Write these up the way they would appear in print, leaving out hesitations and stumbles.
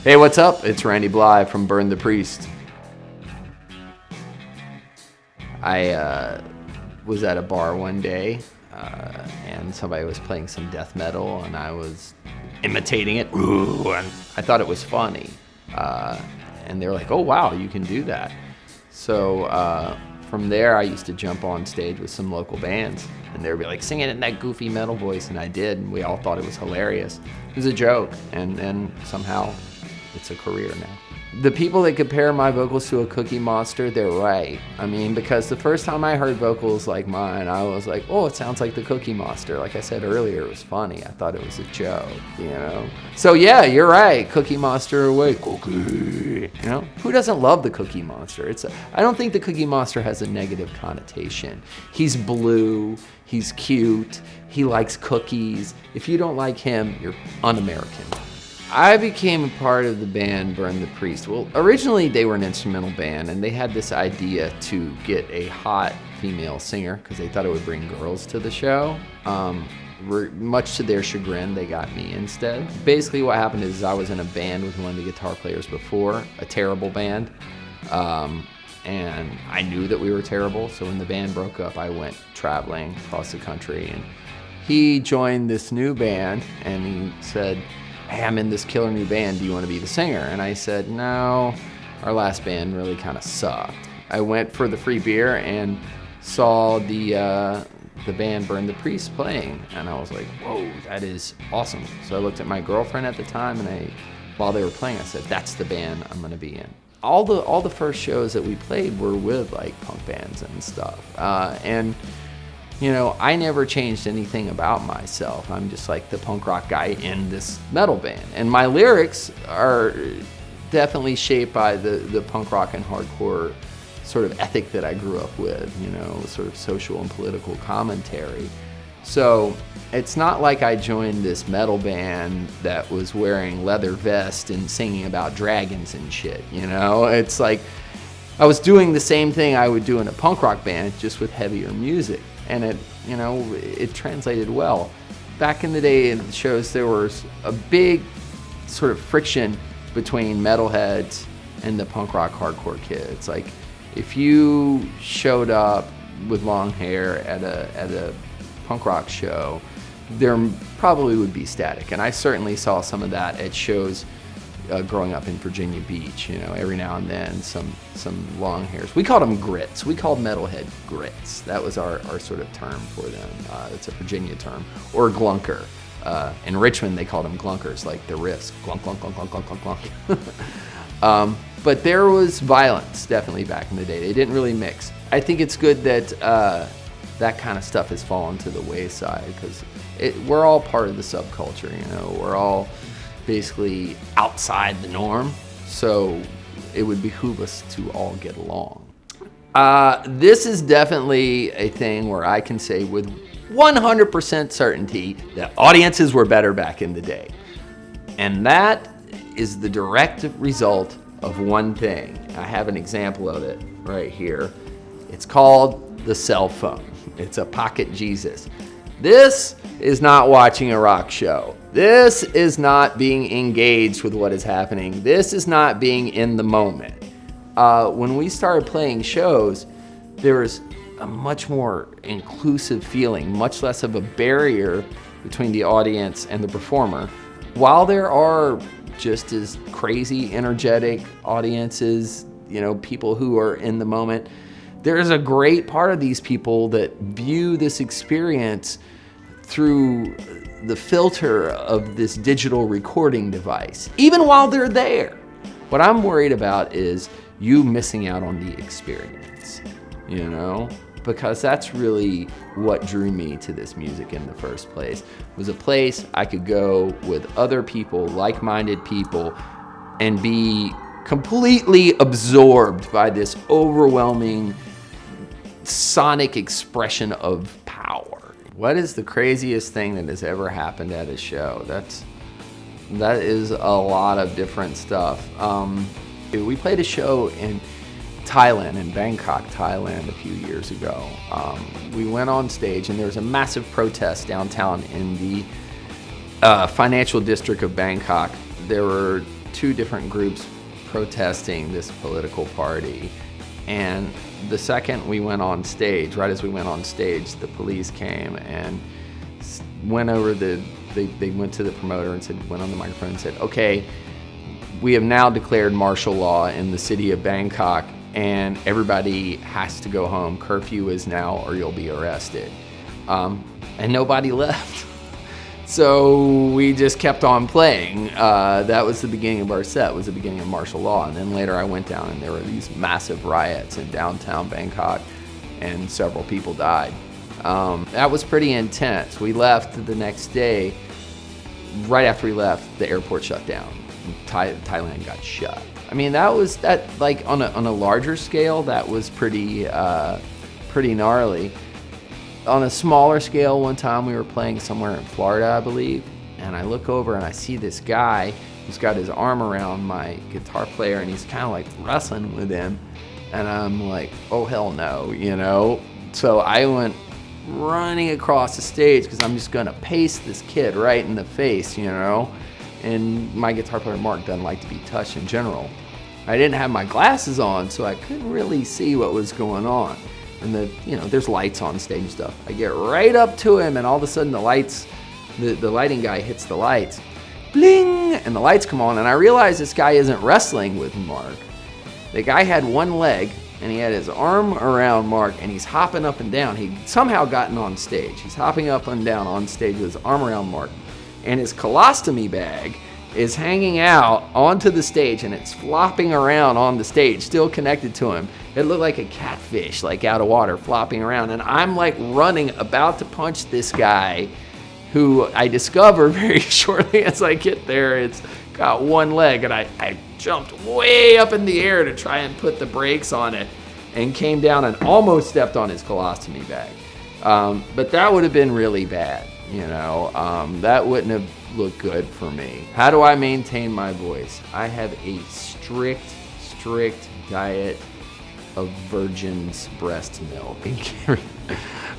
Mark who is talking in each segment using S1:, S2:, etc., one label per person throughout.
S1: Hey, what's up? It's Randy Blythe from Burn the Priest. I was at a bar one day and somebody was playing some death metal and I was imitating it. Ooh, and I thought it was funny. And they were like, oh, wow, you can do that. So from there, I used to jump on stage with some local bands and they would be like, sing it in that goofy metal voice. And I did, and we all thought it was hilarious. It was a joke, and then somehow it's a career now. The people that compare my vocals to a Cookie Monster, they're right. I mean, because the first time I heard vocals like mine, I was like, oh, it sounds like the Cookie Monster. Like I said earlier, it was funny. I thought it was a joke, you know? So yeah, you're right. Cookie Monster away, cookie. You know? Who doesn't love the Cookie Monster? I don't think the Cookie Monster has a negative connotation. He's blue, he's cute, he likes cookies. If you don't like him, you're un-American. I became a part of the band Burn the Priest. Well, originally they were an instrumental band and they had this idea to get a hot female singer because they thought it would bring girls to the show. Much to their chagrin, they got me instead. Basically what happened is I was in a band with one of the guitar players before, a terrible band. And I knew that we were terrible, so when the band broke up, I went traveling across the country and he joined this new band and he said, hey, I'm in this killer new band, do you want to be the singer? And I said, no, our last band really kind of sucked. I went for the free beer and saw the band Burn the Priest playing, and I was like, whoa, that is awesome. So I looked at my girlfriend at the time, and while they were playing, I said, that's the band I'm going to be in. All the first shows that we played were with like punk bands and stuff, and you know, I never changed anything about myself. I'm just like the punk rock guy in this metal band. And my lyrics are definitely shaped by the punk rock and hardcore sort of ethic that I grew up with, you know, sort of social and political commentary. So it's not like I joined this metal band that was wearing leather vest and singing about dragons and shit, you know? It's like I was doing the same thing I would do in a punk rock band, just with heavier music. And it translated well. Back in the day in the shows, there was a big sort of friction between metalheads and the punk rock hardcore kids. Like if you showed up with long hair at a punk rock show, there probably would be static. And I certainly saw some of that at shows growing up in Virginia Beach, you know, every now and then some long hairs. We called them grits. We called metalhead grits. That was our sort of term for them. It's a Virginia term. Or glunker. In Richmond, they called them glunkers, like the riffs. Glunk, glunk, glunk, glunk, glunk, glunk, glunk. But there was violence, definitely, back in the day. They didn't really mix. I think it's good that that kind of stuff has fallen to the wayside because we're all part of the subculture, you know. We're all basically outside the norm, so it would behoove us to all get along. This is definitely a thing where I can say with 100% certainty that audiences were better back in the day. And that is the direct result of one thing. I have an example of it right here. It's called the cell phone. It's a pocket Jesus. This is not watching a rock show. This is not being engaged with what is happening. This is not being in the moment. When we started playing shows, there was a much more inclusive feeling, much less of a barrier between the audience and the performer. While there are just as crazy, energetic audiences, you know, people who are in the moment, there's a great part of these people that view this experience through the filter of this digital recording device, even while they're there. What I'm worried about is you missing out on the experience, you know? Because that's really what drew me to this music in the first place. It was a place I could go with other people, like-minded people, and be completely absorbed by this overwhelming sonic expression of power. What is the craziest thing that has ever happened at a show? That is a lot of different stuff. We played a show in Thailand, in Bangkok, Thailand, a few years ago. We went on stage and there was a massive protest downtown in the financial district of Bangkok. There were two different groups protesting this political party. And the second we went on stage, right as we went on stage, the police came and went over they went to the promoter and went on the microphone and said, okay, we have now declared martial law in the city of Bangkok and everybody has to go home. Curfew is now or you'll be arrested. And nobody left. So we just kept on playing. That was the beginning of our set, was the beginning of martial law. And then later I went down and there were these massive riots in downtown Bangkok and several people died. That was pretty intense. We left the next day. Right after we left, the airport shut down. Thailand got shut. I mean, like on a larger scale, that was pretty gnarly. On a smaller scale, one time we were playing somewhere in Florida, I believe, and I look over and I see this guy who's got his arm around my guitar player and he's kind of like wrestling with him, and I'm like, oh hell no, you know? So I went running across the stage because I'm just gonna pace this kid right in the face, you know? And my guitar player Mark doesn't like to be touched in general. I didn't have my glasses on, so I couldn't really see what was going on. And there's lights on stage and stuff. I get right up to him and all of a sudden the lighting guy hits the lights. Bling! And the lights come on and I realize this guy isn't wrestling with Mark. The guy had one leg and he had his arm around Mark and he's hopping up and down. He somehow gotten on stage. He's hopping up and down on stage with his arm around Mark. And his colostomy bag is hanging out onto the stage and it's flopping around on the stage, still connected to him. It looked like a catfish, like out of water, flopping around. And I'm like running, about to punch this guy, who I discover very shortly as I get there, it's got one leg. And I jumped way up in the air to try and put the brakes on it and came down and almost stepped on his colostomy bag. But that would have been really bad, you know. That wouldn't have looked good for me. How do I maintain my voice? I have a strict diet of virgin's breast milk.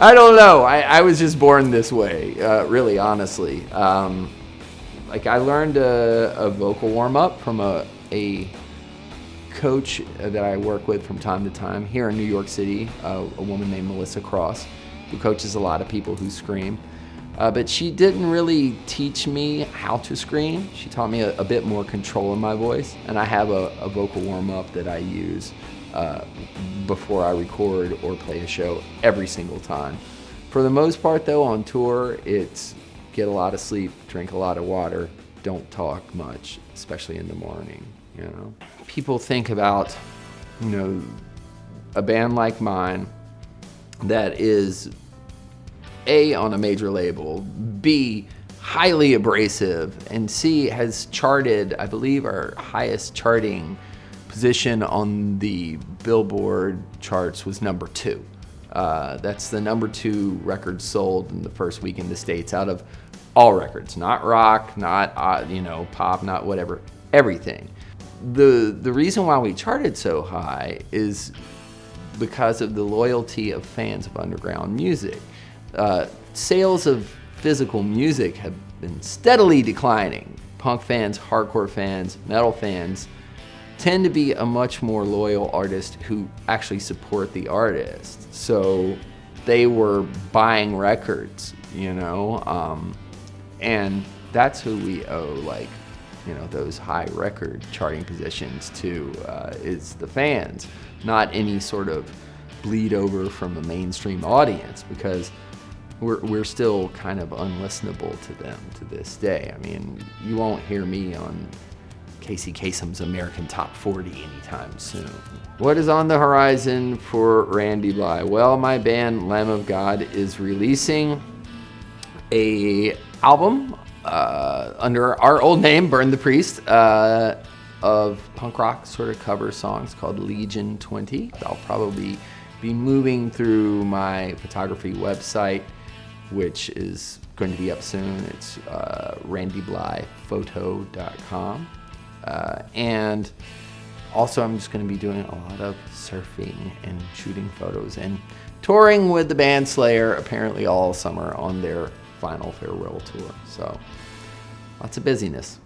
S1: I don't know. I was just born this way, really, honestly. Like I learned a vocal warm-up from a coach that I work with from time to time here in New York City, a woman named Melissa Cross, who coaches a lot of people who scream. But she didn't really teach me how to scream. She taught me a bit more control in my voice. And I have a vocal warm-up that I use before I record or play a show every single time. For the most part, though, on tour, it's get a lot of sleep, drink a lot of water, don't talk much, especially in the morning, you know. People think about, you know, a band like mine that is A, on a major label, B, highly abrasive, and C, has charted, I believe our highest charting position on the Billboard charts was number 2. That's the number 2 record sold in the first week in the States out of all records, not rock, not pop, not whatever, everything. The reason why we charted so high is because of the loyalty of fans of underground music. Sales of physical music have been steadily declining. Punk fans, hardcore fans, metal fans tend to be a much more loyal artist who actually support the artist. So they were buying records, you know, and that's who we owe, like, you know, those high record charting positions to, is the fans, not any sort of bleed over from a mainstream audience, because we're still kind of unlistenable to them to this day. I mean, you won't hear me on Casey Kasem's American Top 40 anytime soon. What is on the horizon for Randy Blythe? Well, my band Lamb of God is releasing a album under our old name, Burn the Priest, of punk rock sort of cover songs called Legion 20. I'll probably be moving through my photography website, which is going to be up soon. It's randyblyphoto.com. And also I'm just going to be doing a lot of surfing and shooting photos and touring with the band Slayer apparently all summer on their final farewell tour. So lots of busyness.